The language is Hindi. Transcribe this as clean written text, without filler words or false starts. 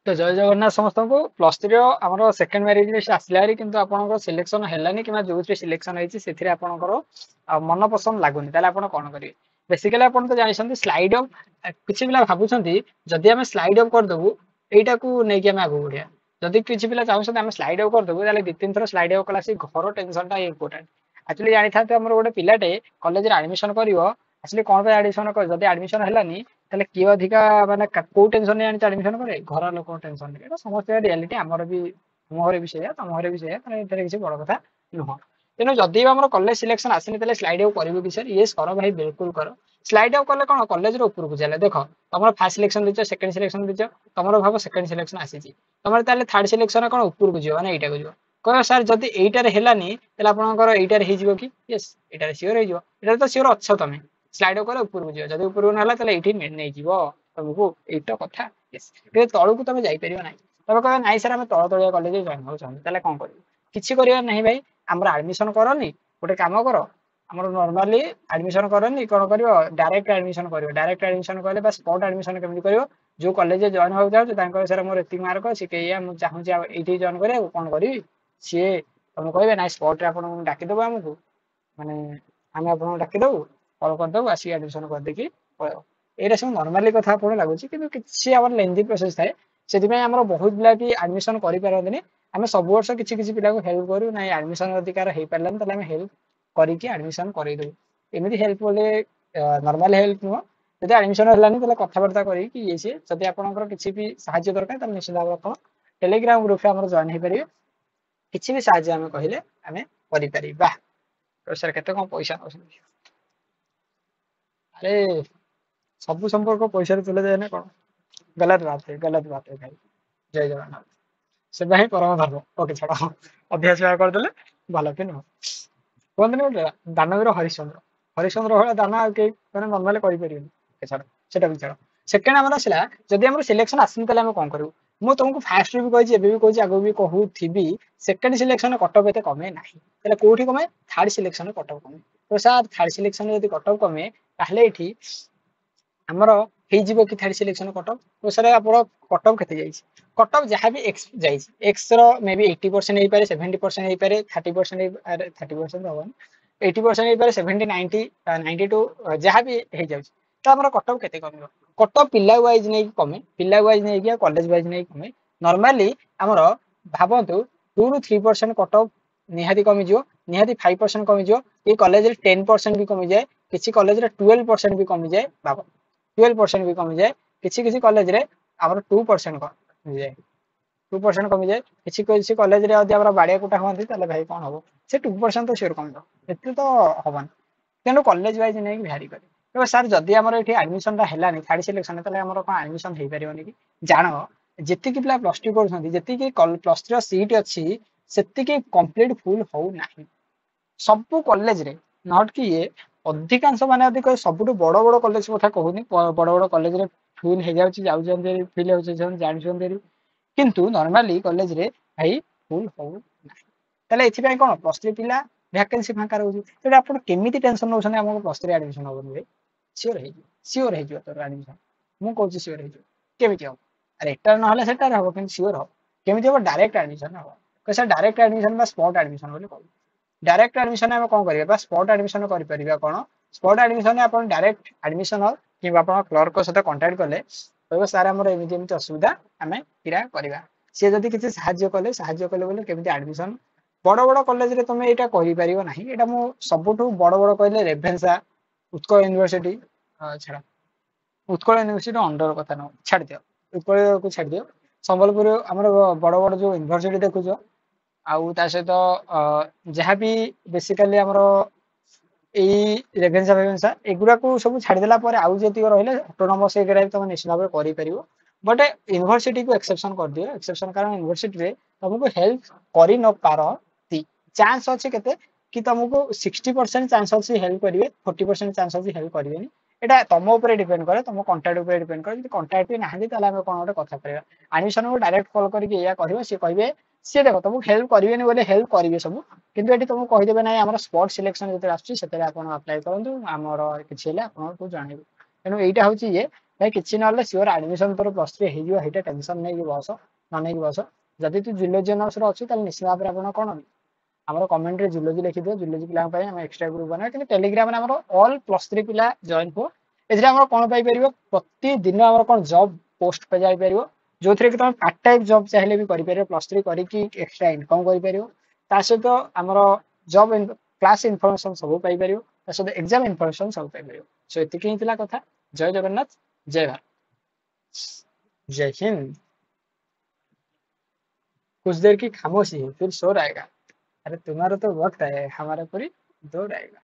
तो जय जगन्नाथ समस्त को प्लस थ्री आम सेकेंड मेरिट लिस्ट आसला किंतु आपंकर सिलेक्शन है कि जो सिलेक्शन होती से आपंकर मन पसंद लगुनि आप कौन करेंगे बेसिकली आप तो जानते स्लाइड अफ किसी पिला भावुं जदि आम स्लाइड अफ करदेबू यहीटा को लेकिन आम आगे बढ़िया जदि किसी पिला चाहते आम स्लाइड अफ करदेबू दु तीन थर स्लाइड अफ कला घर टेंशन टा इम्पोर्टाट एक्चुअली जानी था गोटे पिलाटे कॉलेज आडमिशन कर एक्चुअली कौन आडमिशन कर जब आडमिशन है ताले किए अधिका माने को टेंशन नहीं आनी एडमिशन करे घर लोक टेंशन नहीं एटा समस्त रियलिटी आमर भी हम घरे भी से तुम घरे भी से किसी बड़ कथा नुह तेणु जदि आम कॉलेज सिलेक्शन आसनी तेल स्लाइड आउट करू कि सर ये कर भाई बिल्कुल कर स्लाइड आउट कले कौन कॉलेज ऊपर को चले देख तुम फास्ट सिलेक्शन दीच सेकंड सिलेक्शन दीच तुम भाव सेकंड सिलेक्शन आसी तुम थर्ड सिलेक्शन कौन ऊपर को जीव ना यहाँ को कह सर जदि यहीटार है आपंकर यहीटार हो कि यस यहाँ सियोर हो तो सियोर अच्छ तुम स्लाइड कले ऊपर को जीव जब ऊपर को ना ये नहीं तुमको एटा कथा तलू तुम जापर ना तुम कह ना सर आम तल तलिया कॉलेज जॉइन हो चाहते कौन कर किसी कर ना भाई आम आडमिशन करनी गोटे कम कर आम नॉर्मली आडमिशन करनी कौन कर डायरेक्ट आडमिशन कर डायरेक्ट आडमिशन कले स्पॉट आडमिशन केमी कर जो कॉलेज जॉइन हो चाहते सर मोर एति मार्क अच्छी कहीं चाहूँगी ये जॉइन करा कौन करी सी तुम कहे ना स्पॉट आप डाकिदेव आमको माने आम आप डाकिदेव कल करदेव आसिक आडमिशन करदेकी पलैब ये सब नॉर्मली कथा आप लगुच कि आम लेंथी प्रोसेस थाए से बहुत पिला भी आडमिशन करें आम सब वर्ष किसी पिला हेल्प करूँ ना आडमिशन अधिकार हो पारानी तो हेल्प करके आडमिशन करदेव एमती हेल्प बोले नॉर्मल हेल्प नुह जब आडमिशन है कथबार्ता करी सी जब आप किसी भी साहाय्य दरकार तो निश्चित भाव आप टेलीग्राम ग्रुप में जॉइन हो पारे किसी भी साहाय्य आम कहले आम कर सर केते कौन पैसा अरे सब संपर्क पैसा तुले जाए ना कौन गलत बात है भाई जय जगन्नाथ से भाई परम धर्म ओके छाड़ अभ्यास करदे भल भी नुह कहते गोटे दानवीर हरिश्चंद्र हरिश्चंद्र भाई दान मैंने नर्माली करें छाड़ से भी छाड़ सेकेंड आम आसला जब आम सिलेक्शन आसनी तेल कौन करूँ मुझे तुमको फास्ट भी कही भी कही आगे भी कहूथी सेकेंड सिलेक्शन कटअप एत कमे ना कौटी कमे थर्ड सिलेक्शन कटअप कमे तो सर थर्ड सिलेक्शन जब कटअप कमे ताहले ये आमर हो कि थर्ड सिलेक्शन कटअप तो सर आप कटअप के कटअप जहाँ भी एक्स एक्स मे बी 80% हो पारे 70% हो पारे 30% 30% हम 80% हो पारे 70 90 92 जहाँ भी हो जाए तो आम कटअप के कम कटअप पिला वाइज नहीं कमे पिला वाइज नहीं कॉलेज वाइज नहीं कमे नॉर्मली आमर भावतु 2 ରୁ 3% कटअप निहाती कमिज निहाती 5% कमिज ये कॉलेज 10% भी कमी जाए किसी कॉलेज 12% भी कमी जाए भाव 12% भी कमी जाए किसी कॉलेज रे आमर 2% कमी जाए 2% कमी जाए किसी कॉलेज रे बाड़िया कुटा हमें भाई कौन हम से 2% तो सियोर कम एत तो हबन तेणु कॉलेज वाइज नहीं भैरी करे सर जदि आम ये आडमिशन है थर्ड सिलेक्शन कौन आडमिशन हो पारे कि जान जी पिला प्लस टू कर प्लस थ्री सीट अच्छी से कंप्लीट फुल होना सब कॉलेज रे नॉट कि ये अधिकांश माने अधिक सब बड़ बड़ कॉलेज कथा कहूनी बड़ बड़ कॉलेज रे फुल हो जाऊँ फिल हो जानते किंतु नॉर्मली कॉलेज रे भाई फुल हो ना ये कौन प्लस थ्री पिला वैकेंसी फाँका रोचे तो आप केमी टेंशन नौ प्लस थ्री एडमिशन हम भाई सियोर हो तोर एडमिशन मुझे कौन सियोर होमी हम रेक्टार ना सेटार हम कि सियोर हम केमी हम डायरेक्ट एडमिशन हम sir direct admission spot admission बोली कहूँ डायरेक्ट एडमिशन में कौन करें स्पॉट एडमिशन कर कौन स्पॉट एडमिशन आप डायरेक्ट एडमिशन कि क्लर्क सहित कंटाक्ट कले कह सार आम एमती असुविधा आम पूरा करवा सी जब किसी साहाଯ୍य कले बोले केमी एडमिशन बड़ बड़ कॉलेज रे तुम यहाँ कहीपर ना यहाँ मुझे सबुठ बड़ बड़ कहले रेभेन्सा उत्कल यूनिवर्सिटी छाड़ उत्कल यूनिवर्सिटी अंडर कथा न छाड़ दियो उत्कल को छाड़ दियो संबलपुर आम बड़ बड़ जो यूनिवर्सिटी देखुच आउ ता सहित जहाँ भी बेसिकाली आमर यही रेभेन्सा फेभेन्सा एगुड़ा को सब छाड़देला आउ जी रही ऑटोनोमस तुम निश्चित भाव कर बट यूनिवर्सिटी को एक्सेप्शन कर दियो एक्सेप्शन कारण यूनिवर्सिटी रे तुमको हेल्प कर न पारती चांस अच्छे के कि तुमको 60% चांस अच्छी हेल्प करेंगे 40% चांस अच्छी हेल्प करेंगे एटा तुम उपर डिपेंड करे तुम कंटाक्ट उपर डिपेंड करे कंटाक्ट भी ना कौन गोटे कथा करेगा एडमिशन को डायरेक्ट कॉल करके सी कहे सी देख तुमको हेल्प करेंगे बोले हेल्प करेंगे सब किंतु ये तुमको कहीदेवे ना आम स्पॉट सिलेक्शन जो आप्लाई करूँ आमर किसी जनइबू तेणु यहाँ हूँ ये भाई किसी ना सियोर एडमिशन तोर +3 हो टेंशन नहीं बस न नहीं बस जदि तू जुलोजी अनर्स अच्छी निश्चित भाव में आप कौन आम कमेंट रे जुलोजी लिखिदियो जुलोजी पिला एक्सट्रा ग्रुप बना कि टेलीग्राम ऑल +3 पिला जॉइन हो एथि कौन पाइपर प्रतिदिन आम कौन जॉब पोस्ट पे जापर जो थे कि तुम पार्ट टाइम जॉब चाहिए भी कर +3 करके एक्सट्रा इनकम कर सहित आमर जॉब क्लास इनफॉरमेशन सब पाइपर सहित एग्जाम इनफॉरमेशन सब पाइपर सो ये कथा जय जगन्नाथ जय भारत जय हिंद कुछ देर की खामोशी फिर शोर आएगा अरे तुम्हारा तो वक्त है हमारा पूरी दौड़ आएगा